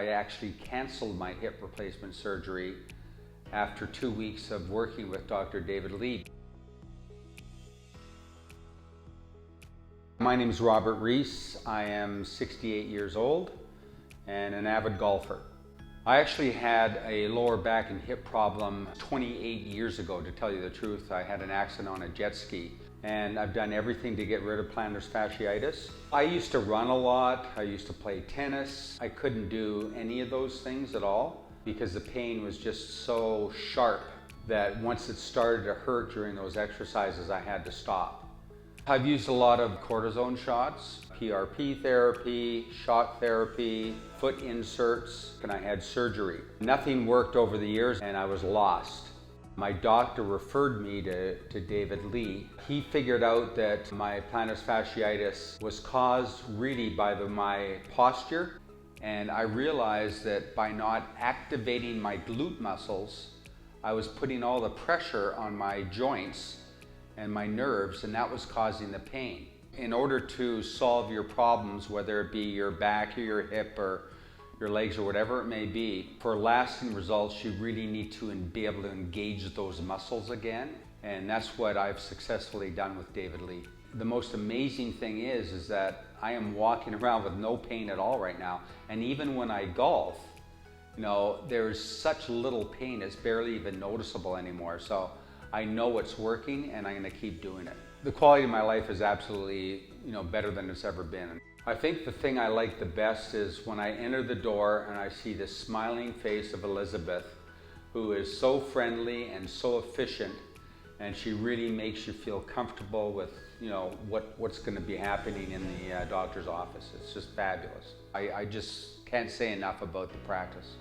I actually canceled my hip replacement surgery after 2 weeks of working with Dr. David Lee. My name is Robert Reese. I am 68 years old and an avid golfer. I actually had a lower back and hip problem 28 years ago, to tell you the truth. I had an accident on a jet ski, and I've done everything to get rid of plantar fasciitis. I used to run a lot. I used to play tennis. I couldn't do any of those things at all because the pain was just so sharp that once it started to hurt during those exercises, I had to stop. I've used a lot of cortisone shots, PRP therapy, shot therapy, foot inserts, and I had surgery. Nothing worked over the years and I was lost. My doctor referred me to David Lee. He figured out that my plantar fasciitis was caused really by my posture, and I realized that by not activating my glute muscles, I was putting all the pressure on my joints and my nerves, and that was causing the pain. In order to solve your problems, whether it be your back or your hip or your legs or whatever it may be, for lasting results, you really need to be able to engage those muscles again. And that's what I've successfully done with David Lee. The most amazing thing is that I am walking around with no pain at all right now. And even when I golf, there's such little pain, it's barely even noticeable anymore. So I know it's working and I'm going to keep doing it. The quality of my life is absolutely, better than it's ever been. I think the thing I like the best is when I enter the door and I see the smiling face of Elizabeth, who is so friendly and so efficient, and she really makes you feel comfortable with, what's going to be happening in the doctor's office. It's just fabulous. I just can't say enough about the practice.